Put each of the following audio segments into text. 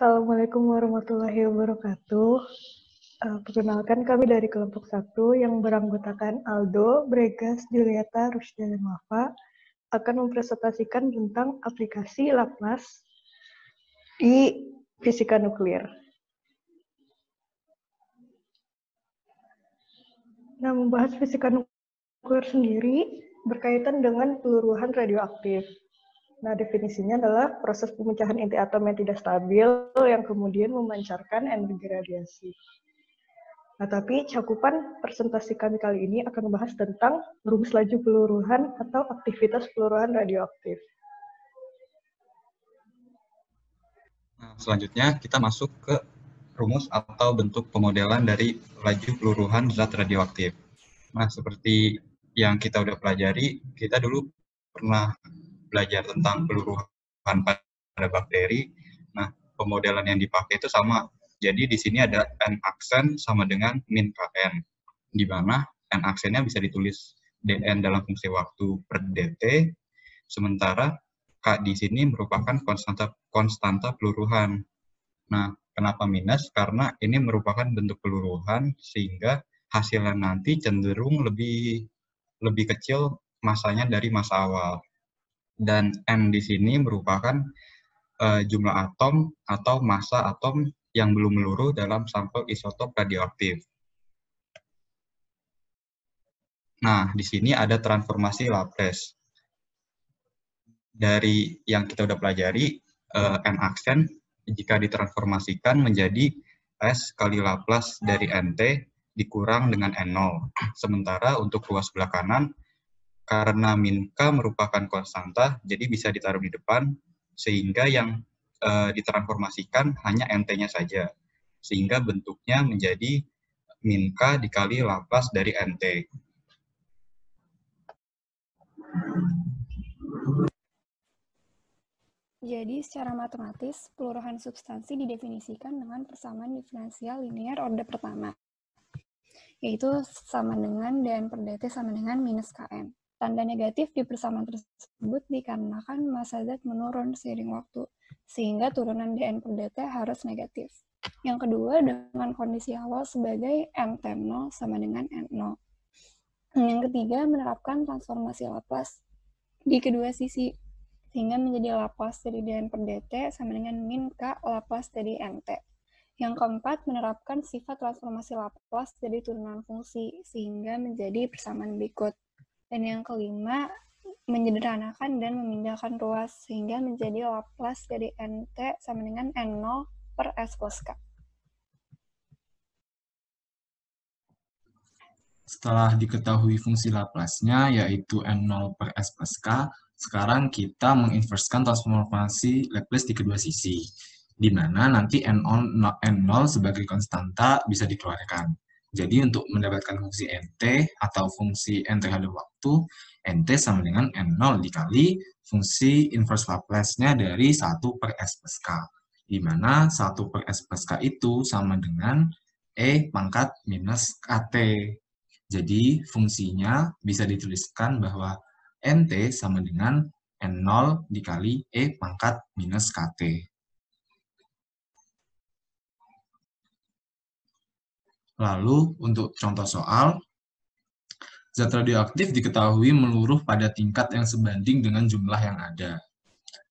Assalamualaikum warahmatullahi wabarakatuh. Perkenalkan kami dari kelompok 1 yang beranggotakan Aldo, Bregas, Julieta, Rusda, dan Wafa akan mempresentasikan tentang aplikasi Laplace di fisika nuklir. Nah, membahas fisika nuklir sendiri berkaitan dengan peluruhan radioaktif. Nah, definisinya adalah proses pemecahan inti atom yang tidak stabil yang kemudian memancarkan energi radiasi. Nah, tapi cakupan presentasi kami kali ini akan membahas tentang rumus laju peluruhan atau aktivitas peluruhan radioaktif. Nah, selanjutnya kita masuk ke rumus atau bentuk pemodelan dari laju peluruhan zat radioaktif. Nah, seperti yang kita udah pelajari, kita dulu pernah belajar tentang peluruhan pada bakteri. Nah, pemodelan yang dipakai itu sama. Jadi di sini ada N aksen sama dengan min Kn, di mana N aksennya bisa ditulis dN dalam fungsi waktu per dt, sementara K di sini merupakan konstanta peluruhan. Nah, kenapa minus? Karena ini merupakan bentuk peluruhan, sehingga hasilnya nanti cenderung lebih kecil masanya dari masa awal. Dan N di sini merupakan jumlah atom atau massa atom yang belum meluruh dalam sampel isotop radioaktif. Nah, di sini ada transformasi Laplace. Dari yang kita udah pelajari, N aksen jika ditransformasikan menjadi S kali Laplace dari NT dikurang dengan N0. Sementara untuk ruas sebelah kanan, karena min K merupakan konstanta, jadi bisa ditaruh di depan, sehingga yang ditransformasikan hanya NT-nya saja. Sehingga bentuknya menjadi min K dikali Laplace dari NT. Jadi, secara matematis, peluruhan substansi didefinisikan dengan persamaan diferensial linear orde pertama, yaitu sama dengan dN per dt sama dengan minus Kn. Tanda negatif di persamaan tersebut dikarenakan massa zat menurun seiring waktu, sehingga turunan dN per dt harus negatif. Yang kedua, dengan kondisi awal sebagai Nt0 sama dengan N0. Yang ketiga, menerapkan transformasi Laplace di kedua sisi, sehingga menjadi Laplace dari dN per dt sama dengan min K Laplace dari NT. Yang keempat, menerapkan sifat transformasi Laplace dari turunan fungsi, sehingga menjadi persamaan berikut. Dan yang kelima, menyederhanakan dan memindahkan ruas, sehingga menjadi Laplace dari NT sama dengan N0 per S plus K. Setelah diketahui fungsi Laplace-nya, yaitu N0 per S plus K, sekarang kita menginverskan transformasi Laplace di kedua sisi, di mana nanti N0 sebagai konstanta bisa dikeluarkan. Jadi untuk mendapatkan fungsi NT atau fungsi N terhadap waktu, NT sama dengan N0 dikali fungsi inverse Laplace-nya dari 1 per S plus K, di mana 1 per S plus K itu sama dengan E pangkat minus KT. Jadi fungsinya bisa dituliskan bahwa NT sama dengan N0 dikali E pangkat minus KT. Lalu untuk contoh soal, zat radioaktif diketahui meluruh pada tingkat yang sebanding dengan jumlah yang ada.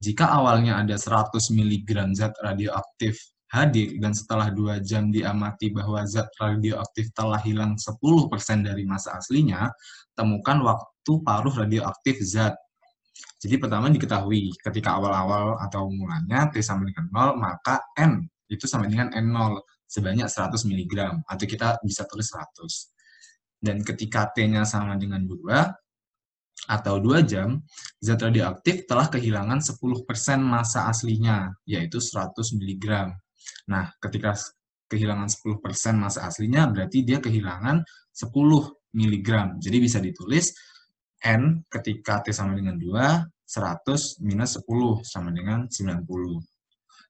Jika awalnya ada 100 mg zat radioaktif hadir dan setelah 2 jam diamati bahwa zat radioaktif telah hilang 10% dari massa aslinya, temukan waktu paruh radioaktif zat. Jadi pertama diketahui ketika awal-awal atau mulanya T sama dengan 0, maka N itu sama dengan N0 sebanyak 100 mg, atau kita bisa tulis 100. Dan ketika T-nya sama dengan 2, atau 2 jam, zat radioaktif telah kehilangan 10% massa aslinya, yaitu 100 mg. Nah, ketika kehilangan 10% massa aslinya, berarti dia kehilangan 10 mg. Jadi bisa ditulis N ketika T sama dengan 2, 100 minus 10 sama dengan 90.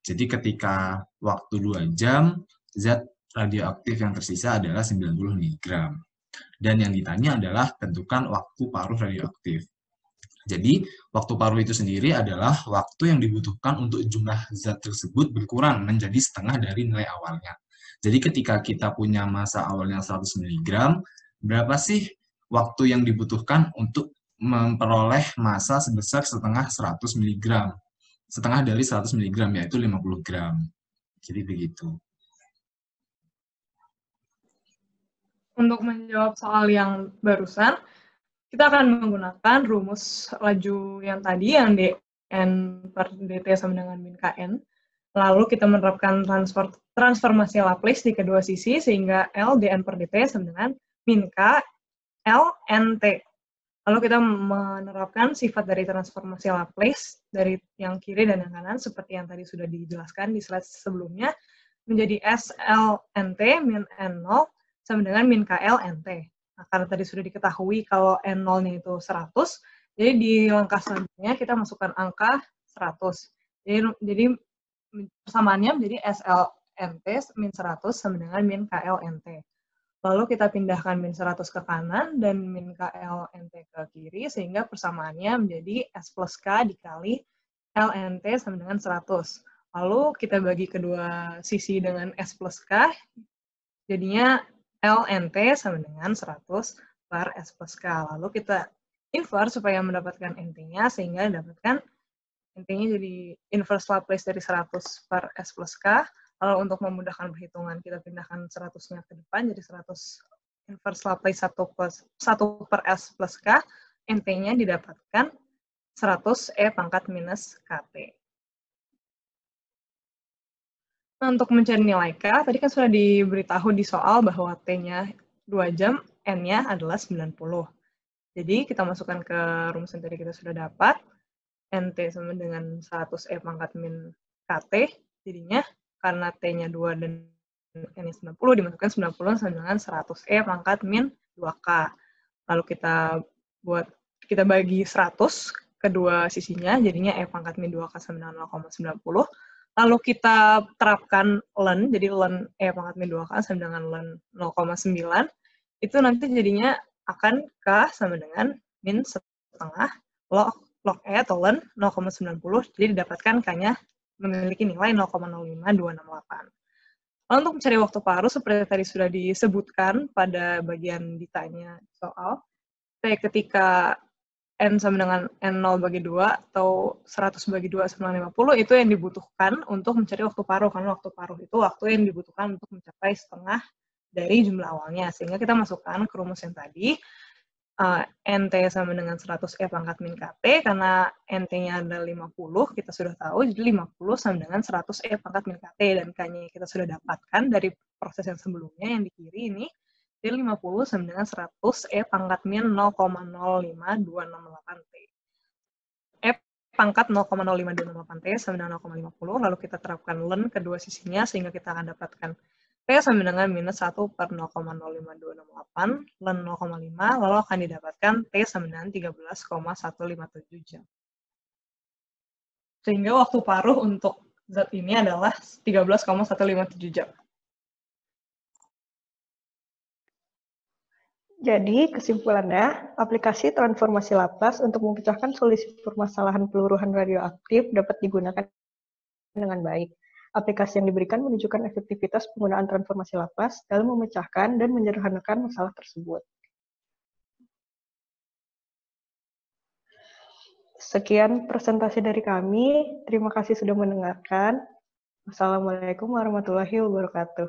Jadi ketika waktu 2 jam, zat radioaktif yang tersisa adalah 90 mg. Dan yang ditanya adalah tentukan waktu paruh radioaktif. Jadi, waktu paruh itu sendiri adalah waktu yang dibutuhkan untuk jumlah zat tersebut berkurang menjadi setengah dari nilai awalnya. Jadi, ketika kita punya massa awalnya 100 mg, berapa sih waktu yang dibutuhkan untuk memperoleh massa sebesar setengah 100 mg? Setengah dari 100 mg, yaitu 50 gram. Jadi, begitu. Untuk menjawab soal yang barusan, kita akan menggunakan rumus laju yang tadi, yang dN per dt sama dengan min Kn. Lalu kita menerapkan transformasi Laplace di kedua sisi, sehingga L dN per dt sama dengan min K L nt. Lalu kita menerapkan sifat dari transformasi Laplace dari yang kiri dan yang kanan, seperti yang tadi sudah dijelaskan di slide sebelumnya, menjadi SL nt min N0 sama dengan min KL nt. Nah, karena tadi sudah diketahui kalau N0-nya itu 100, jadi di langkah selanjutnya kita masukkan angka 100. Jadi persamaannya menjadi SLNT min 100 sama dengan min KLNT. Lalu kita pindahkan min 100 ke kanan dan min KLNT ke kiri, sehingga persamaannya menjadi S plus K dikali LNT sama dengan 100. Lalu kita bagi kedua sisi dengan S plus K, jadinya LNT sama dengan 100 per S plus K. Lalu kita inverse supaya mendapatkan NT-nya, sehingga dapatkan NT-nya jadi inverse Laplace dari 100 per S plus K. Lalu untuk memudahkan perhitungan, kita pindahkan 100-nya ke depan, jadi 100 inverse Laplace 1 per S plus K. NT-nya didapatkan 100 E pangkat minus KT. Nah, untuk mencari nilai K, tadi kan sudah diberitahu di soal bahwa T-nya 2 jam, N-nya adalah 90. Jadi, kita masukkan ke rumus yang tadi kita sudah dapat. NT sama dengan 100 E pangkat min KT. Jadinya, karena T-nya 2 dan N-nya 90, dimasukkan 90 sama dengan 100 E pangkat min 2K. Lalu kita bagi 100 kedua sisinya, jadinya E pangkat min 2K sama dengan 0,90. Lalu kita terapkan ln, jadi ln E pangkat min 2K sama dengan ln 0,9, itu nanti jadinya akan K sama dengan min setengah log E atau ln 0,90, jadi didapatkan K-nya memiliki nilai 0,05268. Lalu untuk mencari waktu paruh, seperti tadi sudah disebutkan pada bagian ditanya soal, ketika N sama dengan N0 bagi 2 atau 100 bagi 2 sama 50, itu yang dibutuhkan untuk mencari waktu paruh, karena waktu paruh itu waktu yang dibutuhkan untuk mencapai setengah dari jumlah awalnya. Sehingga kita masukkan ke rumus yang tadi, NT sama dengan 100 E pangkat min KT, karena NT-nya ada 50, kita sudah tahu, jadi 50 sama dengan 100 E pangkat min KT, dan K-nya kita sudah dapatkan dari proses yang sebelumnya, yang di kiri ini, jadi 50 sama dengan 100 E pangkat min 0,05268T. E pangkat 0,05268T sama dengan 0,50, lalu kita terapkan ln kedua sisinya, sehingga kita akan dapatkan T sama dengan minus 1 per 0,05268, ln 0,5, lalu akan didapatkan T sama dengan 13,157 jam. Sehingga waktu paruh untuk zat ini adalah 13,157 jam. Jadi, kesimpulannya, aplikasi transformasi Laplace untuk memecahkan solusi permasalahan peluruhan radioaktif dapat digunakan dengan baik. Aplikasi yang diberikan menunjukkan efektivitas penggunaan transformasi Laplace dalam memecahkan dan menyederhanakan masalah tersebut. Sekian presentasi dari kami. Terima kasih sudah mendengarkan. Wassalamualaikum warahmatullahi wabarakatuh.